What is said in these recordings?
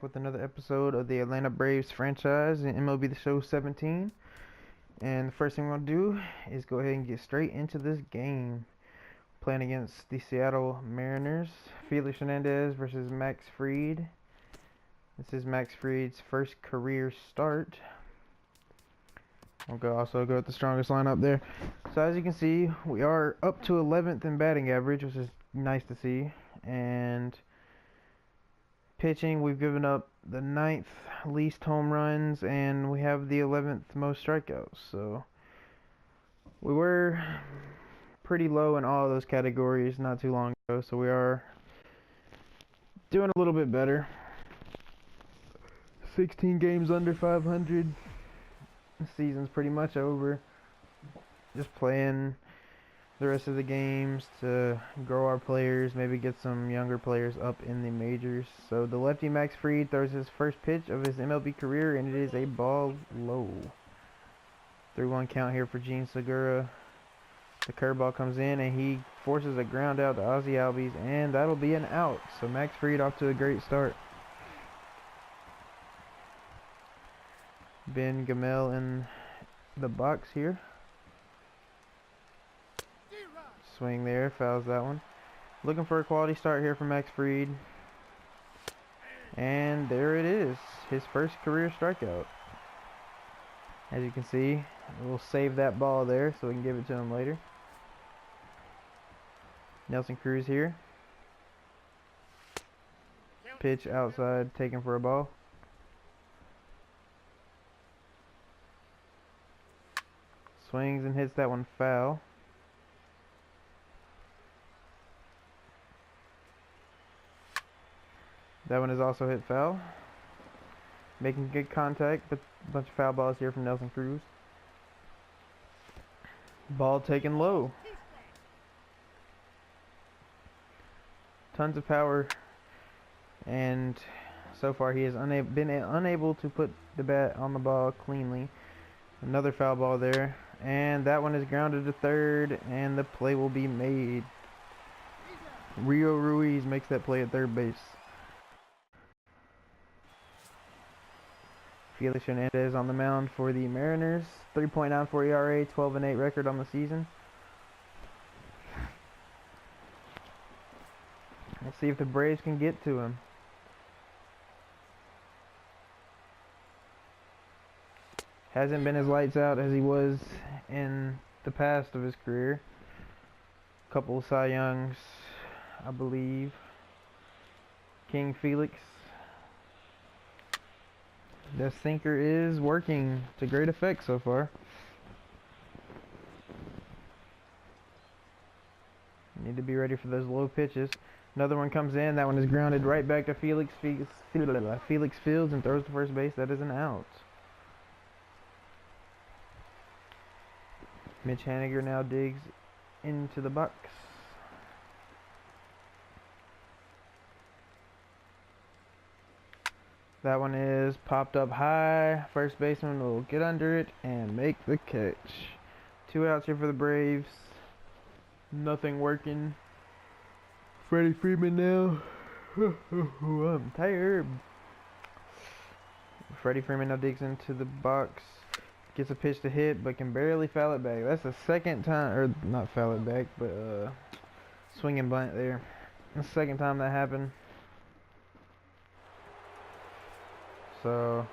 back with another episode of the Atlanta Braves franchise in MLB The Show 17. And the first thing we're going to do is go ahead and get straight into this game. Playing against the Seattle Mariners. Felix Hernandez versus Max Fried. This is Max Fried's first career start. We'll also go with the strongest lineup there. So as you can see, we are up to 11th in batting average, which is nice to see. And pitching, we've given up the 9th least home runs, and we have the 11th most strikeouts. So we were pretty low in all of those categories not too long ago, so we are doing a little bit better. 16 games under 500. The season's pretty much over. Just playing the rest of the games to grow our players, maybe get some younger players up in the majors. So the lefty Max Fried throws his first pitch of his MLB career, and it is a ball low. 3-1 count here for Gene Segura. The curveball comes in, and he forces a ground out to Ozzie Albies, and that'll be an out. So Max Fried off to a great start. Ben Gamel in the box here. Swing there, fouls that one. Looking for a quality start here from Max Fried. And there it is, his first career strikeout. As you can see, we'll save that ball there so we can give it to him later. Nelson Cruz here. Pitch outside, taken for a ball. Swings and hits that one foul. That one is also hit foul. Making good contact, but a bunch of foul balls here from Nelson Cruz. Ball taken low. Tons of power, and so far he has been unable to put the bat on the ball cleanly. Another foul ball there, and that one is grounded to third, and the play will be made. Rio Ruiz makes that play at third base. Felix Hernandez on the mound for the Mariners. 3.94 ERA, 12-8 record on the season. Let's see if the Braves can get to him. Hasn't been as lights out as he was in the past of his career. Couple of Cy Youngs, I believe. King Felix. The sinker is working to great effect so far. Need to be ready for those low pitches. Another one comes in. That one is grounded right back to Felix Fields and throws to first base. That is an out. Mitch Haniger now digs into the box. That one is popped up high. First baseman will get under it and make the catch. 2 outs here for the Braves. Nothing working. Freddie Freeman now. I'm tired. Freddie Freeman now digs into the box. Gets a pitch to hit, but can barely foul it back. That's the second time, or not foul it back, but swing and bunt there. The second time that happened. So,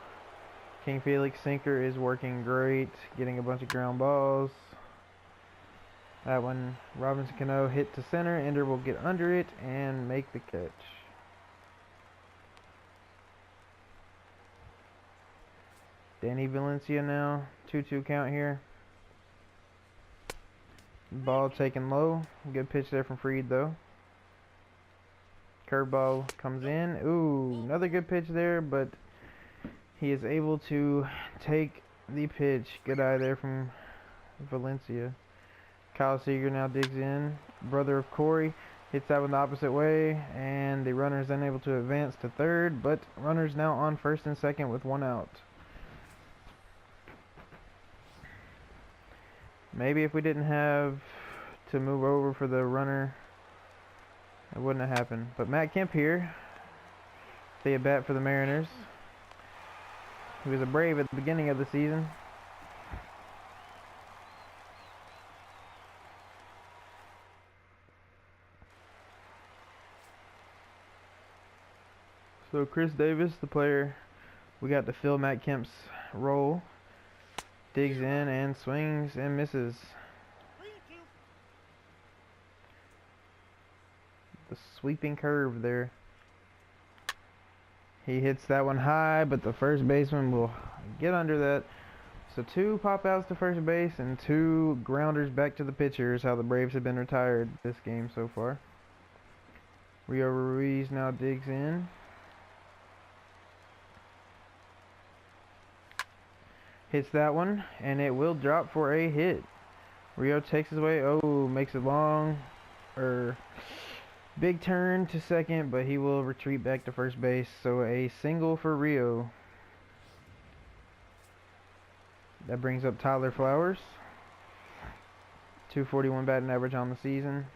King Felix sinker is working great, getting a bunch of ground balls. That one, Robinson Cano hit to center. Ender will get under it and make the catch. Danny Valencia now, 2-2 count here. Ball taken low. Good pitch there from Fried though. Curveball comes in. Ooh, another good pitch there, but he is able to take the pitch. Good eye there from Valencia. Kyle Seager now digs in. Brother of Corey hits that one the opposite way, and the runner is unable to advance to third, but runners now on first and second with 1 out. Maybe if we didn't have to move over for the runner, it wouldn't have happened. But Matt Kemp here See a bat for the Mariners. He was a Brave at the beginning of the season. So Chris Davis, the player we got to fill Matt Kemp's role, digs in and swings and misses. The sweeping curve there. He hits that one high, but the first baseman will get under that. So 2 pop outs to first base and 2 grounders back to the pitcher is how the Braves have been retired this game so far. Rio Ruiz now digs in. Hits that one, and it will drop for a hit. Rio takes his way. Oh, makes it long. Big turn to second, but he will retreat back to first base. So a single for Rio. That brings up Tyler Flowers. 241 batting average on the season.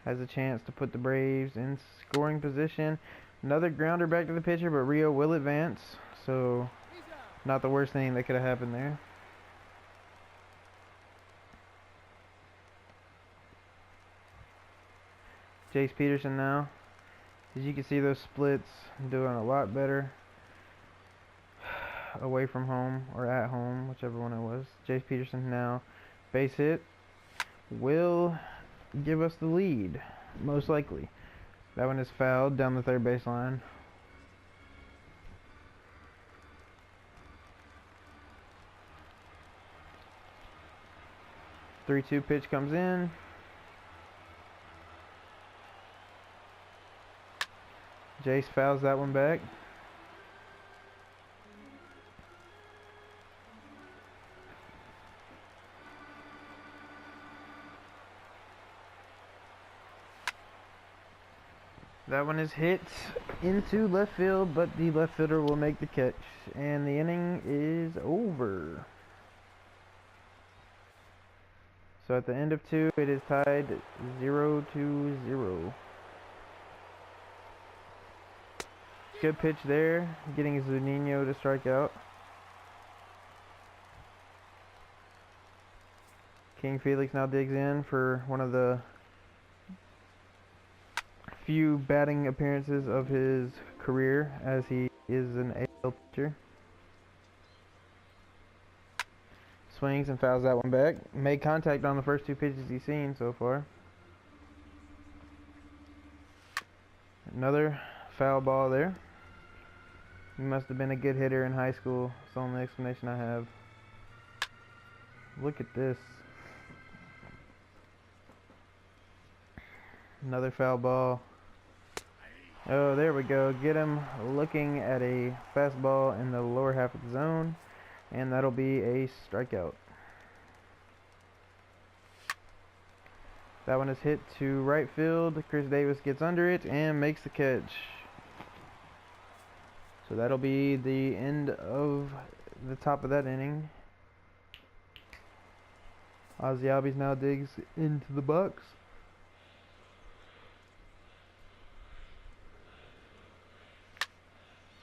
Has a chance to put the Braves in scoring position. Another grounder back to the pitcher, but Rio will advance. So not the worst thing that could have happened there. Jace Peterson now. As you can see, those splits doing a lot better away from home or at home, whichever one it was. Jace Peterson now, base hit, will give us the lead, most likely. That one is fouled down the third baseline. The 3-2 pitch comes in. Jace fouls that one back. That one is hit into left field, but the left fielder will make the catch, and the inning is over. So at the end of 2, it is tied 0-0. Good pitch there, getting Zunino to strike out. King Felix now digs in for one of the few batting appearances of his career, as he is an AL pitcher. Swings and fouls that one back. Made contact on the first 2 pitches he's seen so far. Another foul ball there. He must have been a good hitter in high school. That's the only explanation I have. Look at this. Another foul ball. Oh, there we go. Get him looking at a fastball in the lower half of the zone, and that'll be a strikeout. That one is hit to right field. Chris Davis gets under it and makes the catch. So that'll be the end of the top of that inning. Ozzy Albies now digs into the box.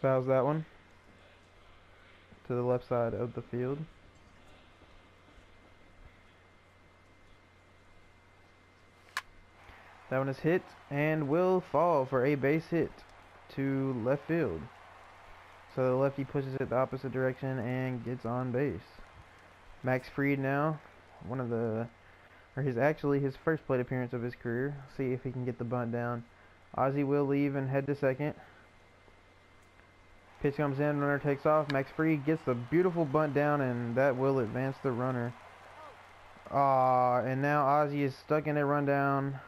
Fouls that one to the left side of the field. That one is hit and will fall for a base hit to left field. So the lefty pushes it the opposite direction and gets on base. Max Fried now, actually his first plate appearance of his career. See if he can get the bunt down. Ozzy will leave and head to second. Pitch comes in, runner takes off. Max Fried gets the beautiful bunt down, and that will advance the runner. And now Ozzy is stuck in a rundown,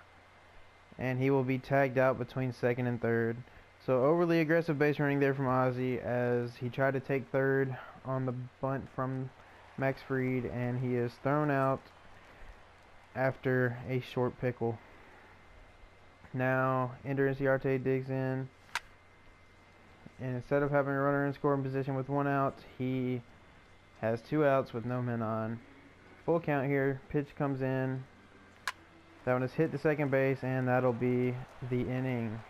and he will be tagged out between second and third. So overly aggressive base running there from Ozzy as he tried to take third on the bunt from Max Fried, and he is thrown out after a short pickle. Now Ender Inciarte digs in, and instead of having a runner in scoring position with 1 out, he has 2 outs with no men on. Full count here. Pitch comes in. That one is hit to second base, and that'll be the inning.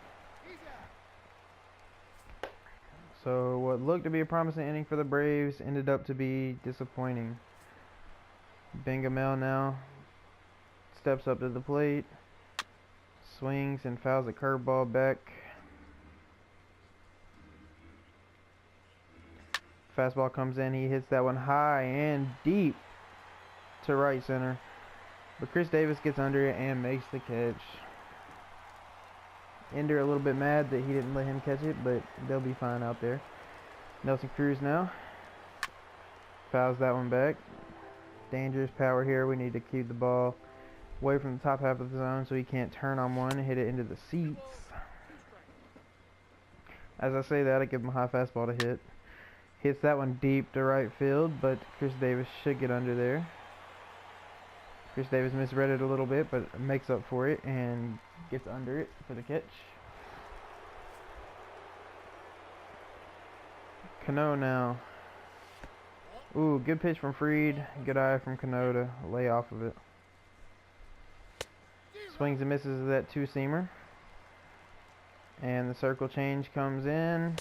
So what looked to be a promising inning for the Braves ended up to be disappointing. Bingamel now steps up to the plate, swings and fouls a curveball back. Fastball comes in, he hits that one high and deep to right center. But Chris Davis gets under it and makes the catch. Ender a little bit mad that he didn't let him catch it, but they'll be fine out there. Nelson Cruz now fouls that one back. Dangerous power here. We need to keep the ball away from the top half of the zone so he can't turn on one and hit it into the seats. As I say that, I give him a high fastball to hit. Hits that one deep to right field, but Chris Davis should get under there. Chris Davis misread it a little bit, but makes up for it and gets under it for the catch. Cano now. Ooh, good pitch from Fried. Good eye from Cano to lay off of it. Swings and misses that two-seamer. And the circle change comes in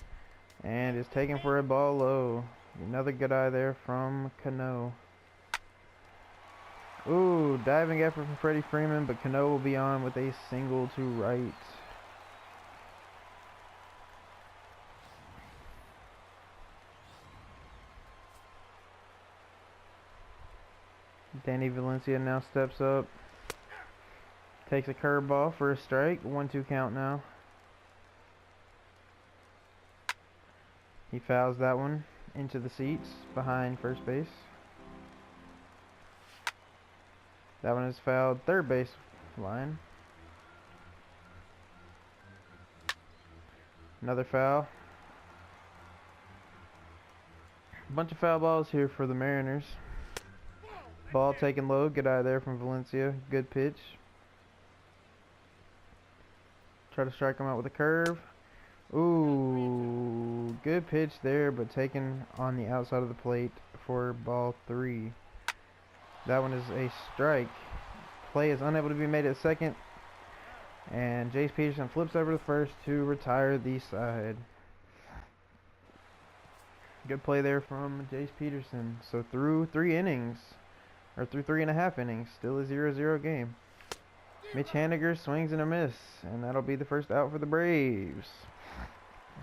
and is taken for a ball low. Another good eye there from Cano. Ooh, diving effort from Freddie Freeman, but Cano will be on with a single to right. Danny Valencia now steps up. Takes a curveball for a strike. 1-2 count now. He fouls that one into the seats behind first base. That one is fouled third base line. Another foul. A bunch of foul balls here for the Mariners. Ball taken low. Good eye there from Valencia. Good pitch. Try to strike him out with a curve. Ooh, good pitch there, but taken on the outside of the plate for ball 3. That one is a strike. Play is unable to be made at second. And Jace Peterson flips over to first to retire the side. Good play there from Jace Peterson. So through 3 innings, or through 3.5 innings, still a 0-0 game. Mitch Haniger swings and a miss, and that'll be the first out for the Braves.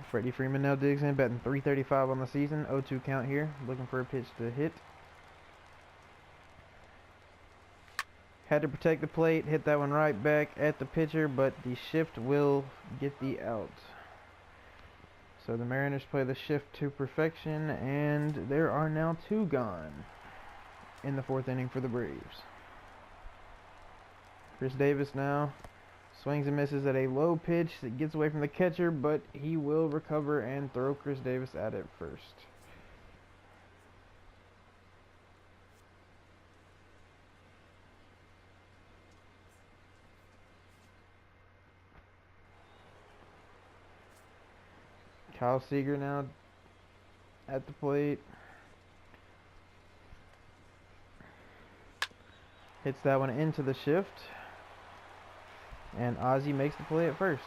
Freddie Freeman now digs in, batting .335 on the season. 0-2 count here, looking for a pitch to hit. Had to protect the plate, hit that one right back at the pitcher, but the shift will get the out. So the Mariners play the shift to perfection, and there are now 2 gone in the 4th inning for the Braves. Chris Davis now swings and misses at a low pitch that gets away from the catcher, but he will recover and throw Chris Davis at it first. Kyle Seager now at the plate. Hits that one into the shift. And Ozzie makes the play at first.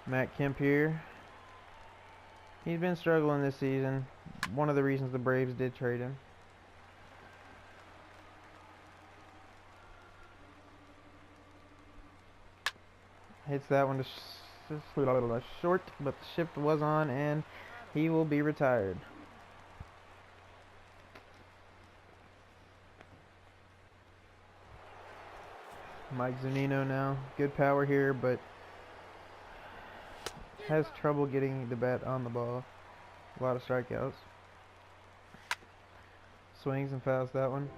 Matt Kemp here. He's been struggling this season. One of the reasons the Braves did trade him. Hits that one to short, but the shift was on and he will be retired. Mike Zunino now. Good power here, but has trouble getting the bat on the ball. A lot of strikeouts. Swings and fouls that one.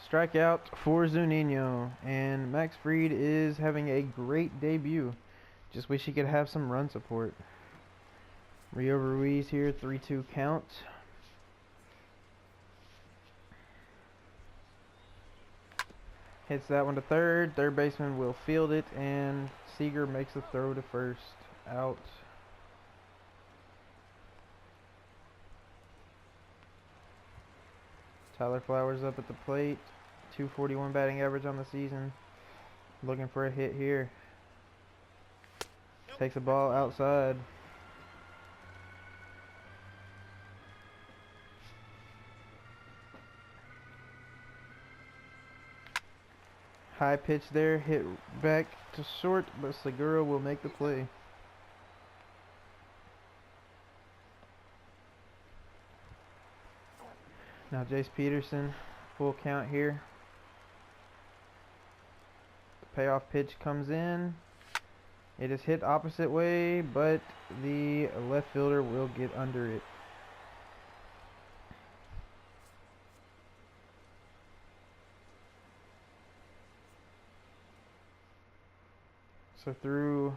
Strikeout for Zunino. And Max Fried is having a great debut. Just wish he could have some run support. Rio Ruiz here, 3-2 count. Hits that one to third. Third baseman will field it, and Seager makes a throw to first. Out. Tyler Flowers up at the plate. 241 batting average on the season. Looking for a hit here. Takes the ball outside. High pitch there, hit back to short, but Segura will make the play. Now Jace Peterson, full count here. The payoff pitch comes in. It is hit opposite way, but the left fielder will get under it. So through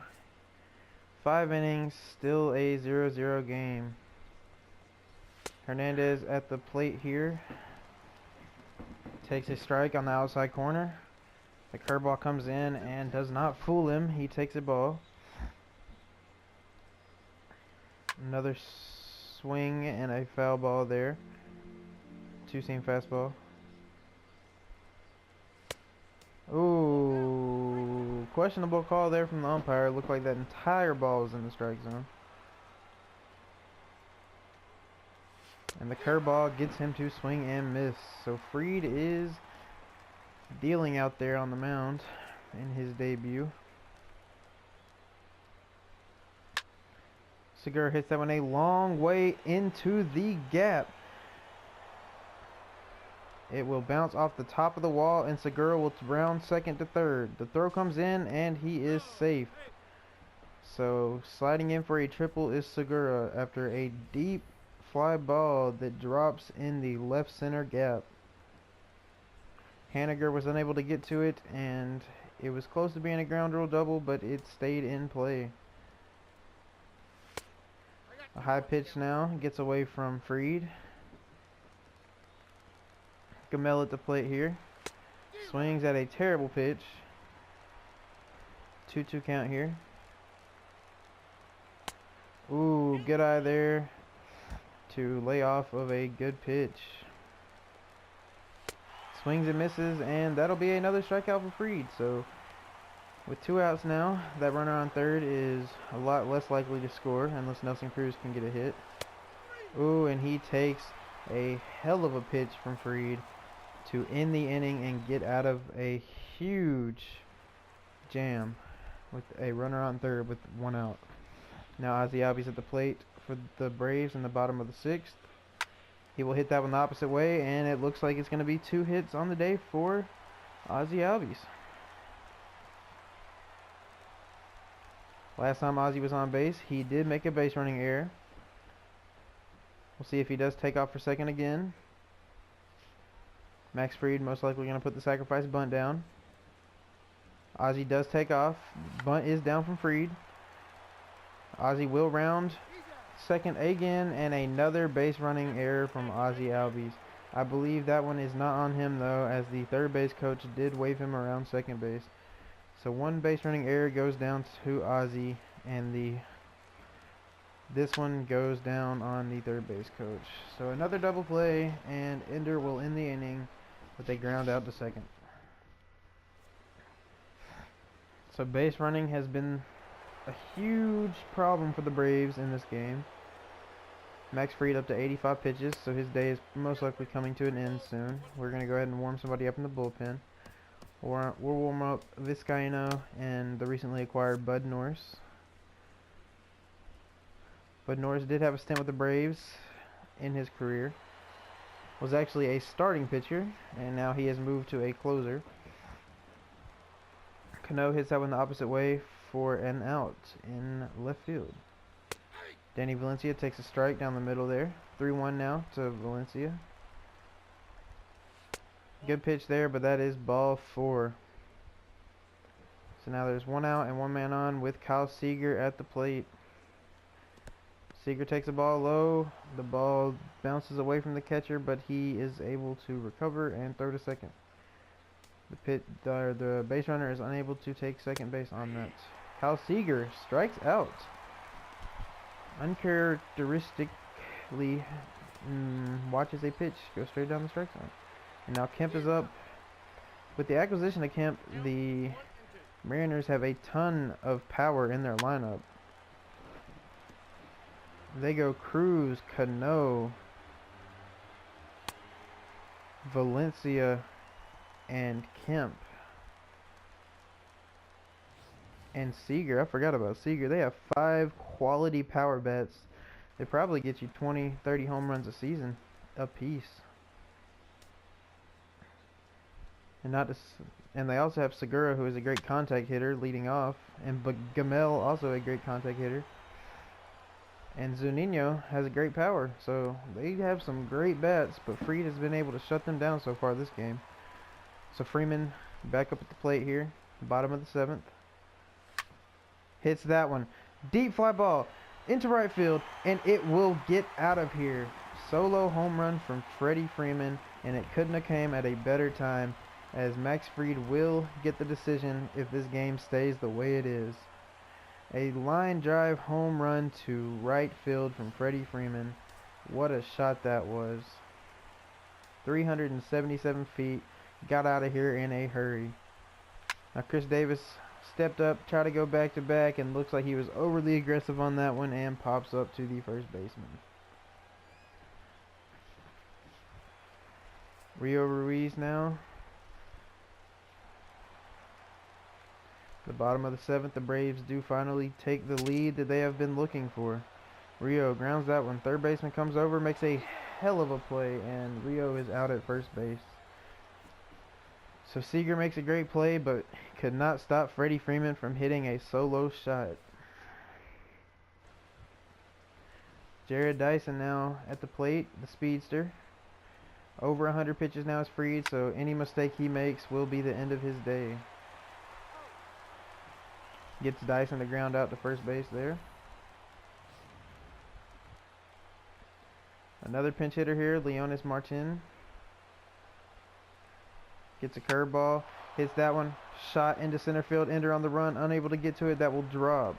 5 innings, still a 0-0 game. Hernandez at the plate here. Takes a strike on the outside corner. The curveball comes in and does not fool him. He takes a ball. Another swing and a foul ball there. Two-seam fastball. Ooh, questionable call there from the umpire. Looked like that entire ball was in the strike zone. And the curveball gets him to swing and miss. So Fried is dealing out there on the mound in his debut. Segura hits that one a long way into the gap. It will bounce off the top of the wall, and Segura will round second to third. The throw comes in, and he is safe. So sliding in for a triple is Segura after a deep fly ball that drops in the left center gap. Haniger was unable to get to it, and it was close to being a ground rule double, but it stayed in play. A high pitch now gets away from Fried. Gamel at the plate here. Swings at a terrible pitch. 2-2 count here. Ooh, good eye there to lay off of a good pitch. Swings and misses, and that'll be another strikeout for Fried. So with 2 outs now, that runner on third is a lot less likely to score unless Nelson Cruz can get a hit. Ooh, and he takes a hell of a pitch from Fried to end the inning and get out of a huge jam with a runner on third with 1 out. Now Ozzie Albies at the plate for the Braves in the bottom of the 6th. He will hit that one the opposite way, and it looks like it's going to be 2 hits on the day for Ozzie Albies. Last time Ozzie was on base, he did make a base running error. We'll see if he does take off for second again. Max Fried most likely going to put the sacrifice bunt down. Ozzie does take off. Bunt is down from Fried. Ozzie will round second again, and another base running error from Ozzie Albies. I believe that one is not on him though, as the third base coach did wave him around second base. So 1 base running error goes down to Ozzie, and this one goes down on the third base coach. So another double play, and Ender will end the inning with a ground out to second. So base running has been a huge problem for the Braves in this game. Max Fried up to 85 pitches, so his day is most likely coming to an end soon. We're going to go ahead and warm somebody up in the bullpen. We'll warm up Vizcaíno and the recently acquired Bud Norris. Bud Norris did have a stint with the Braves in his career. Was actually a starting pitcher, and now he has moved to a closer. Cano hits that one the opposite way for an out in left field. Danny Valencia takes a strike down the middle there. 3-1 now to Valencia. Good pitch there, but that is ball 4. So now there's 1 out and 1 man on with Kyle Seager at the plate. Seager takes the ball low. The ball bounces away from the catcher, but he is able to recover and throw to second. The base runner is unable to take second base on that. Kyle Seager strikes out. Uncharacteristically watches a pitch go straight down the strike zone. And now Kemp is up. With the acquisition of Kemp, the Mariners have a ton of power in their lineup. They go Cruz, Cano, Valencia, and Kemp. And Seager. I forgot about Seager. They have 5 quality power bats. They probably get you 20, 30 home runs a season apiece. And they also have Segura, who is a great contact hitter, leading off, and Gamel, also a great contact hitter. And Zunino has a great power, so they have some great bats, but Fried has been able to shut them down so far this game. So Freeman back up at the plate here, bottom of the 7th. Hits that one. Deep fly ball into right field, and it will get out of here. Solo home run from Freddie Freeman, and it couldn't have came at a better time, as Max Fried will get the decision if this game stays the way it is. A line drive home run to right field from Freddie Freeman. What a shot that was. 377 feet. Got out of here in a hurry. Now Chris Davis stepped up, tried to go back to back, and looks like he was overly aggressive on that one and pops up to the first baseman. Rio Ruiz now. The bottom of the 7th, the Braves do finally take the lead that they have been looking for. Rio grounds that one. Third baseman comes over, makes a hell of a play, and Rio is out at first base. So Seager makes a great play, but could not stop Freddie Freeman from hitting a solo shot. Jared Dyson now at the plate, the speedster. Over 100 pitches now is freed, so any mistake he makes will be the end of his day. Gets Dyson to ground out to first base there. Another pinch hitter here, Leonis Martin. Gets a curveball, hits that one, shot into center field, Ender on the run, unable to get to it, that will drop.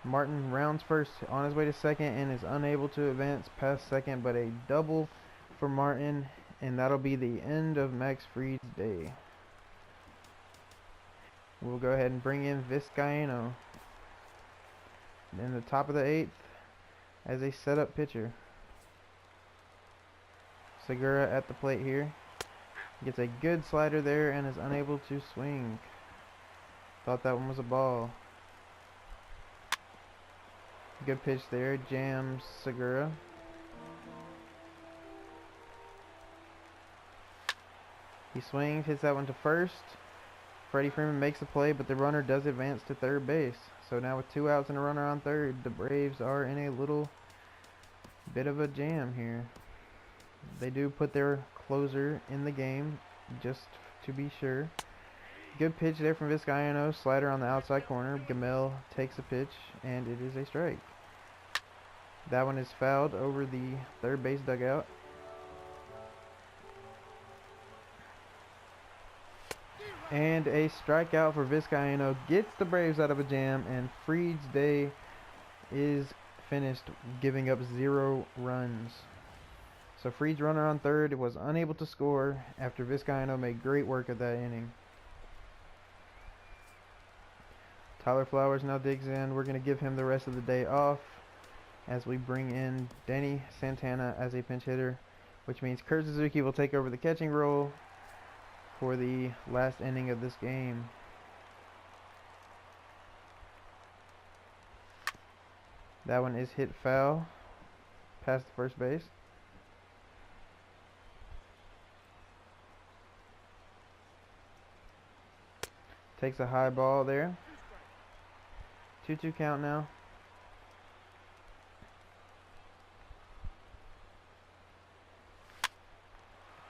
Martin rounds first, on his way to second, and is unable to advance past second, but a double for Martin, and that'll be the end of Max Fried's day. We'll go ahead and bring in Vizcaino in the top of the 8th as a setup pitcher. Segura at the plate here. Gets a good slider there and is unable to swing. Thought that one was a ball. Good pitch there. Jams Segura. He swings, hits that one to first. Freddie Freeman makes the play, but the runner does advance to third base. So now with 2 outs and a runner on third, the Braves are in a little bit of a jam here. They do put their closer in the game, just to be sure. Good pitch there from Vizcaino. Slider on the outside corner. Gamel takes a pitch, and it is a strike. That one is fouled over the third base dugout. And a strikeout for Vizcaino gets the Braves out of a jam, and Fried's day is finished, giving up 0 runs. So Fried's runner on third was unable to score after Vizcaino made great work of that inning. Tyler Flowers now digs in. We're going to give him the rest of the day off as we bring in Denny Santana as a pinch hitter, which means Kurt Suzuki will take over the catching role for the last inning of this game. That one is hit foul past the first base. Takes a high ball there. 2-2 count now.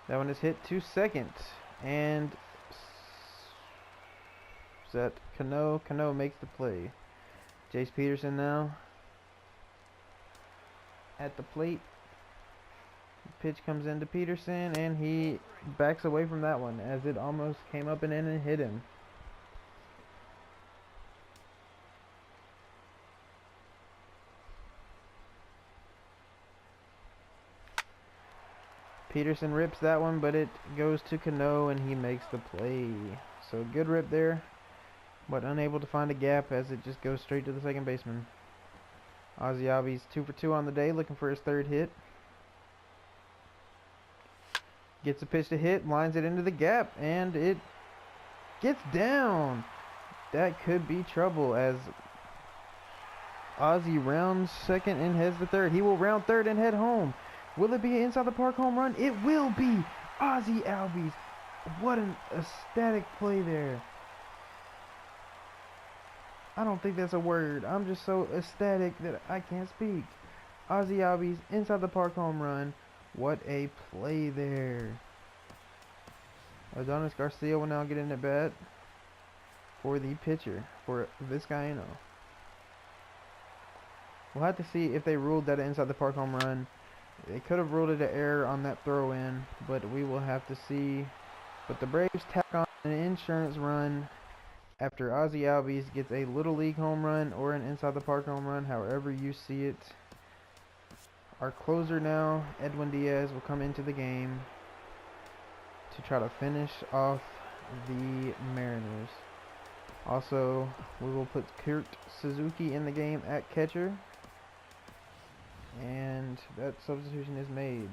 That one is hit to second. And set Cano. Cano makes the play. Jace Peterson now at the plate. Pitch comes into Peterson, and he backs away from that one as it almost came up and in and hit him. Peterson rips that one, but it goes to Cano, and he makes the play. So good rip there, but unable to find a gap as it just goes straight to the second baseman. Ozzy Albies 2 for 2 on the day, looking for his third hit. Gets a pitch to hit, lines it into the gap, and it gets down. That could be trouble as Ozzy rounds second and heads to third. He will round third and head home. Will it be an inside the park home run? It will be. Ozzy Albies. What an ecstatic play there. I don't think that's a word. I'm just so ecstatic that I can't speak. Ozzy Albies, inside the park home run. What a play there. Adonis Garcia will now get in at bat for the pitcher, for Vizcaino. We'll have to see if they ruled that an inside the park home run. They could have ruled it an error on that throw in, but we will have to see. But the Braves tack on an insurance run after Ozzy Albies gets a Little League home run or an inside the park home run, however you see it. Our closer now, Edwin Diaz, will come into the game to try to finish off the Mariners. Also, we will put Kurt Suzuki in the game at catcher. And that substitution is made.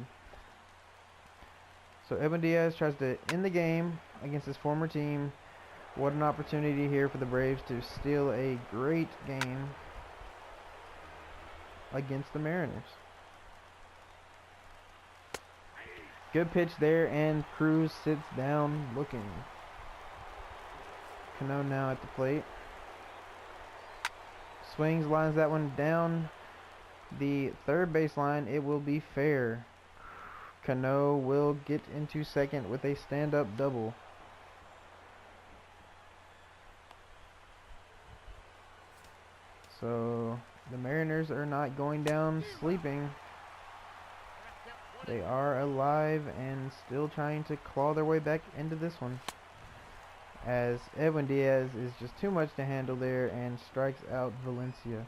So Edwin Diaz tries to end the game against his former team. What an opportunity here for the Braves to steal a great game against the Mariners. Good pitch there, and Cruz sits down looking. Cano now at the plate. Swings, lines that one down the third baseline. It will be fair. Cano will get into second with a stand-up double. So the Mariners are not going down sleeping. They are alive and still trying to claw their way back into this one, as Edwin Diaz is just too much to handle there and strikes out Valencia.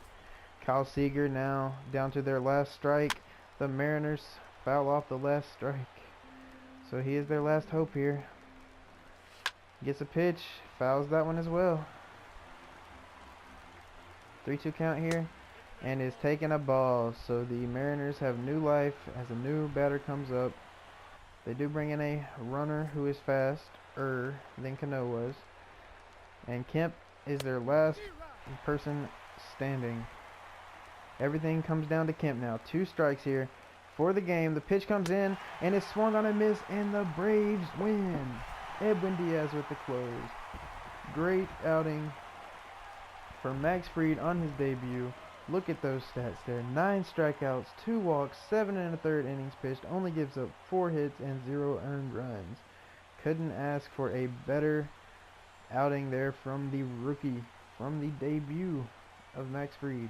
Kyle Seager now down to their last strike. The Mariners foul off the last strike, so he is their last hope here. Gets a pitch, fouls that one as well. 3-2 count here, and is taking a ball. So the Mariners have new life as a new batter comes up. They do bring in a runner who is faster than Cano was, and Kemp is their last person standing. Everything comes down to Kemp now. 2 strikes here for the game. The pitch comes in and is swung on a miss, and the Braves win. Edwin Diaz with the close. Great outing for Max Fried on his debut. Look at those stats there. 9 strikeouts, 2 walks, 7 1/3 innings pitched, only gives up 4 hits and 0 earned runs. Couldn't ask for a better outing there from the rookie, from the debut of Max Fried.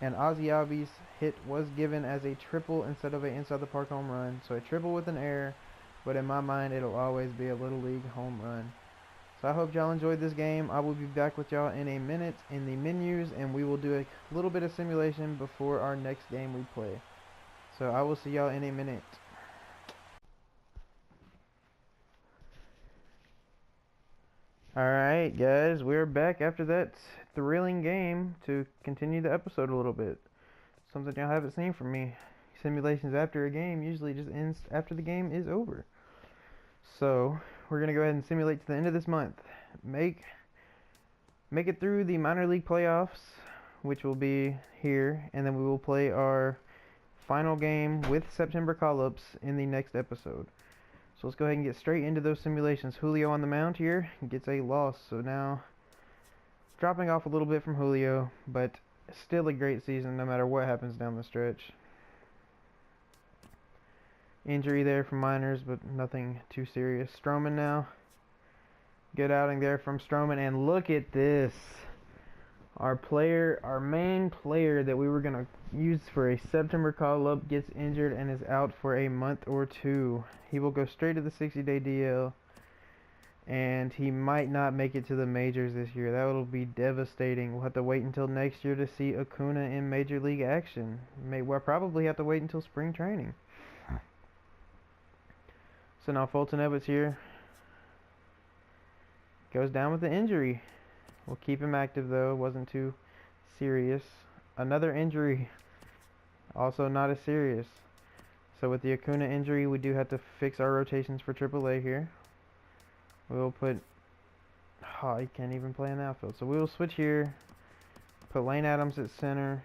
And Ozzy Albies' hit was given as a triple instead of an inside the park home run. So a triple with an error, but in my mind it'll always be a Little League home run. So I hope y'all enjoyed this game. I will be back with y'all in a minute in the menus, and we will do a little bit of simulation before our next game we play. So I will see y'all in a minute. Alright guys, we're back after that thrilling game to continue the episode a little bit. Something y'all haven't seen from me. Simulations after a game usually just ends after the game is over. So we're going to go ahead and simulate to the end of this month. Make it through the minor league playoffs, which will be here, and then we will play our final game with September call-ups in the next episode. So let's go ahead and get straight into those simulations. Julio on the mound here gets a loss, so now dropping off a little bit from Julio, but still a great season no matter what happens down the stretch. Injury there from Miners, but nothing too serious. Stroman now. Good outing there from Stroman, and look at this. Our main player that we were going to use for a September call-up gets injured and is out for a month or 2. He will go straight to the 60-day DL, and he might not make it to the majors this year. That will be devastating. We'll have to wait until next year to see Acuna in major league action. We'll probably have to wait until spring training. So now Fulton Edwards here goes down with the injury. We'll keep him active though. It wasn't too serious. Another injury, also not as serious. So with the Acuna injury, we do have to fix our rotations for AAA here. We'll put... Oh, he can't even play in the outfield. So we will switch here. Put Lane Adams at center.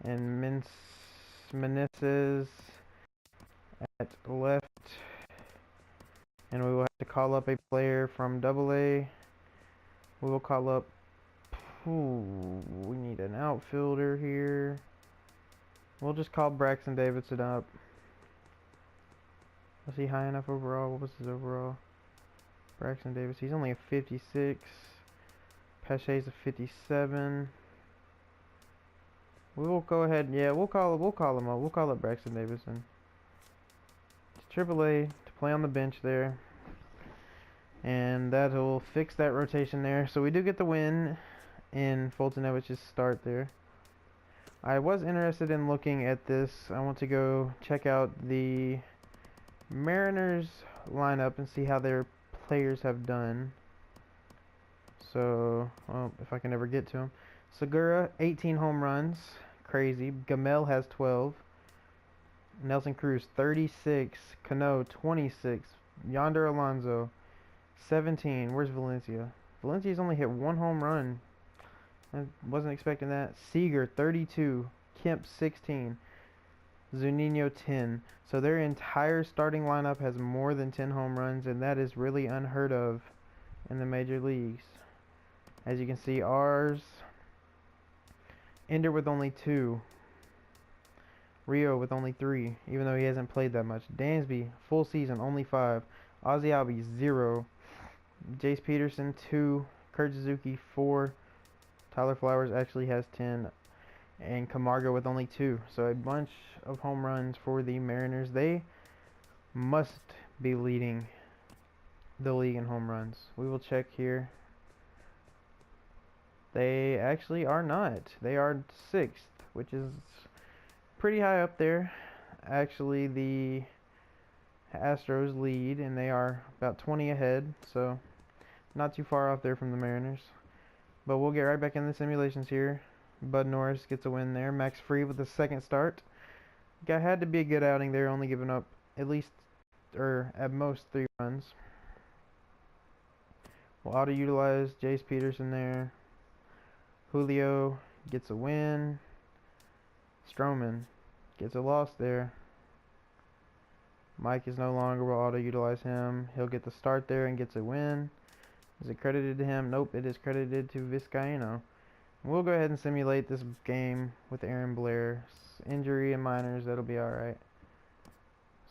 And Meneses at left. And we will have to call up a player from AA. We will call up... Ooh, we need an outfielder here. We'll just call Braxton Davidson up. Was he high enough overall? What was his overall? Braxton Davis. He's only a 56. Pache's a 57. We will go ahead. Yeah, we'll call him up. We'll call up Braxton Davidson. It's AAA to play on the bench there. And that'll fix that rotation there. So we do get the win in Fulton Edwards' start there. I was interested in looking at this. I want to go check out the Mariners lineup and see how their players have done. So, well, if I can ever get to him. Segura, 18 home runs. Crazy. Gamel has 12. Nelson Cruz, 36. Cano, 26. Yonder Alonso, 17. Where's Valencia? Valencia's only hit one home run. I wasn't expecting that. Seager, 32. Kemp, 16. Zunino, 10. So their entire starting lineup has more than 10 home runs, and that is really unheard of in the major leagues. As you can see, ours, Ender with only 2. Rio with only 3, even though he hasn't played that much. Dansby, full season, only 5. Ozzy Albies, 0. Jace Peterson, 2. Kurt Suzuki, 4. Tyler Flowers actually has 10. And Camargo with only 2. So a bunch of home runs for the Mariners. They must be leading the league in home runs. We will check here. They actually are not. They are 6th, which is pretty high up there. Actually, the Astros lead, and they are about 20 ahead, so not too far off there from the Mariners. But we'll get right back in the simulations here. Bud Norris gets a win there. Max Fried with the second start. Guy had to be a good outing there, only giving up at least, or at most, 3 runs. We'll auto-utilize Jace Peterson there. Julio gets a win. Stroman gets a loss there. Mike is no longer. We'll auto-utilize him. He'll get the start there and gets a win. Is it credited to him? Nope, it is credited to Vizcaino. We'll go ahead and simulate this game with Aaron Blair's injury and minors. That'll be alright.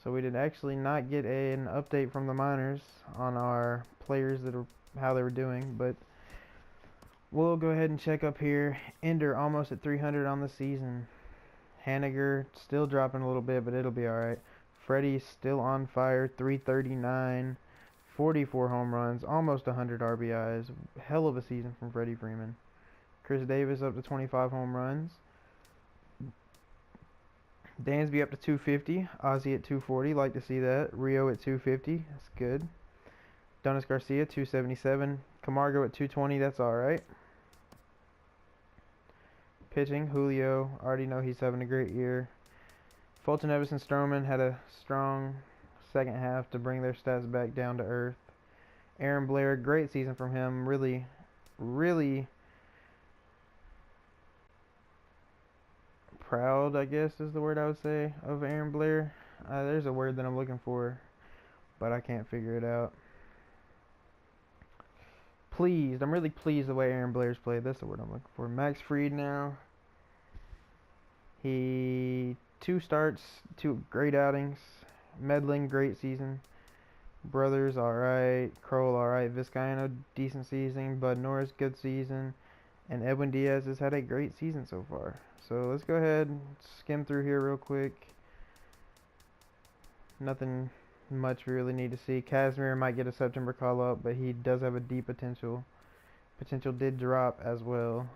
So we did actually not get an update from the minors on our players that are how they were doing, but we'll go ahead and check up here. Ender almost at 300 on the season. Haniger still dropping a little bit, but it'll be alright. Freddie still on fire, 339, 44 home runs, almost 100 RBIs. Hell of a season from Freddie Freeman. Chris Davis up to 25 home runs. Dansby up to 250. Ozzy at 240. Like to see that. Rio at 250. That's good. Donis Garcia 277. Camargo at 220. That's alright. Pitching, Julio. Already know he's having a great year. Fulton Edwards and Stroman had a strong second half to bring their stats back down to earth. Aaron Blair, great season from him. Really proud, I guess is the word I would say, of Aaron Blair. There's a word that I'm looking for, but I can't figure it out. Pleased. I'm really pleased the way Aaron Blair's played. That's the word I'm looking for. Max Fried now. He 2 starts, 2 great outings. Medling, great season. Brothers, alright. Kroll, alright. Vizcaino, decent season. Bud Norris, good season. And Edwin Diaz has had a great season so far. So let's go ahead and skim through here real quick. Nothing much we really need to see. Casimir might get a September call up, but he does have a deep potential. Potential did drop as well.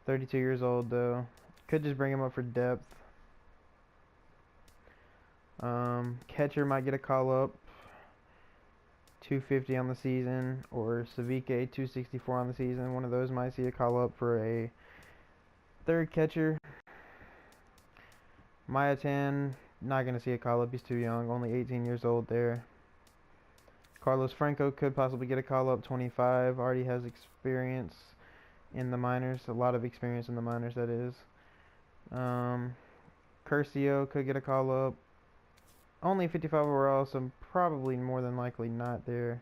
32 years old though. Could just bring him up for depth. Catcher might get a call up. 250 on the season, or Savike 264 on the season. One of those might see a call up for a third catcher. Mayatan, not going to see a call up. He's too young, only 18 years old there. Carlos Franco could possibly get a call up, 25. Already has experience in the minors, a lot of experience in the minors, that is. Curcio could get a call up. Only 55 overall, so probably more than likely not there.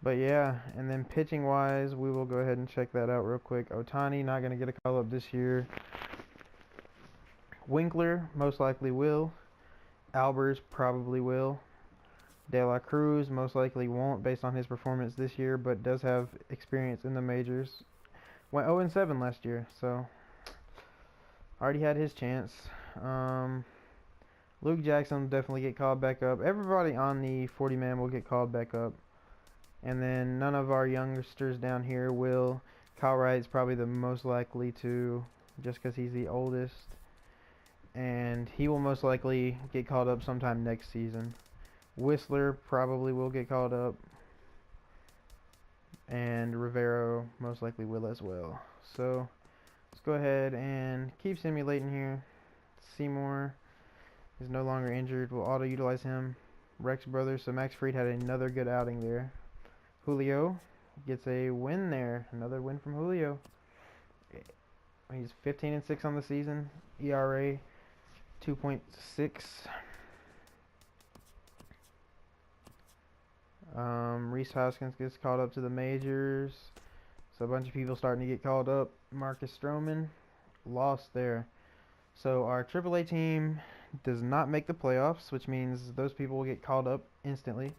But yeah, and then pitching wise, we will go ahead and check that out real quick. Otani not going to get a call up this year. Winkler most likely will. Albers probably will. De La Cruz most likely won't based on his performance this year, but does have experience in the majors. Went 0-7 last year, so already had his chance. Luke Jackson will definitely get called back up. Everybody on the 40-man will get called back up. And then none of our youngsters down here will. Kyle Wright's probably the most likely to, just because he's the oldest. And he will most likely get called up sometime next season. Whistler probably will get called up. And Rivero most likely will as well. So let's go ahead and keep simulating here. Seymour is no longer injured. We'll auto-utilize him. Rex Brothers. So Max Fried had another good outing there. Julio gets a win there. Another win from Julio. He's 15-6 on the season. ERA 2.6. Rhys Hoskins gets called up to the majors. So a bunch of people starting to get called up. Marcus Stroman lost there. So our AAA team does not make the playoffs, which means those people will get called up instantly.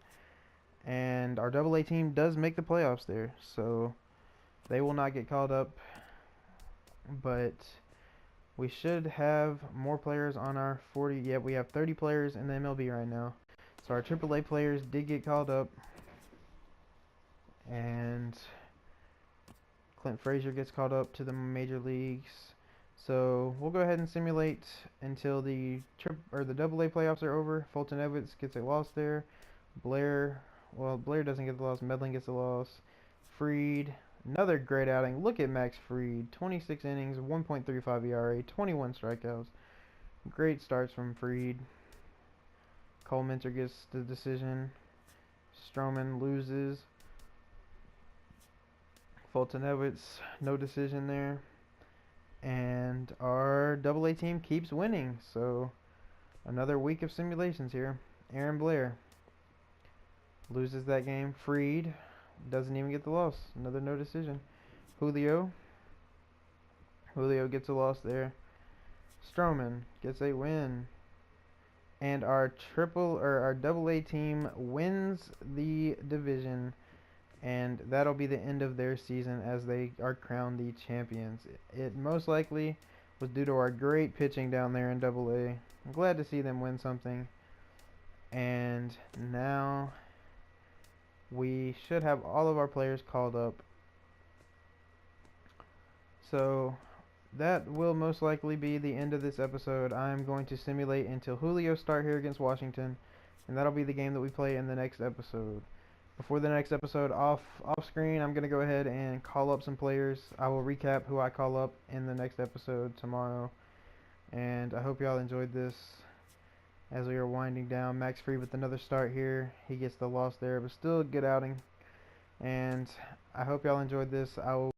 And our AA team does make the playoffs there, so they will not get called up. But we should have more players on our 40. Yeah, we have 30 players in the MLB right now. So our AAA players did get called up. And Clint Frazier gets called up to the major leagues. So we'll go ahead and simulate until the AA playoffs are over. Fulton Evans gets a loss there. Blair doesn't get the loss. Medlin gets the loss. Fried, another great outing. Look at Max Fried. 26 innings, 1.35 ERA, 21 strikeouts. Great starts from Fried. Cole Minter gets the decision. Stroman loses. Fulton Evans, no decision there. And our AA team keeps winning. So another week of simulations here. Aaron Blair loses that game. Fried doesn't even get the loss. Another no decision. Julio gets a loss there. Stroman gets a win. And our AA team wins the division. And that'll be the end of their season as they are crowned the champions. It most likely was due to our great pitching down there in AA. I'm glad to see them win something. And now we should have all of our players called up. So that will most likely be the end of this episode. I'm going to simulate until Julio start here against Washington, and that'll be the game that we play in the next episode. Before the next episode, off screen, I'm going to go ahead and call up some players. I will recap who I call up in the next episode tomorrow. And I hope y'all enjoyed this as we are winding down. Max Fried with another start here. He gets the loss there, but still a good outing. And I hope y'all enjoyed this. I will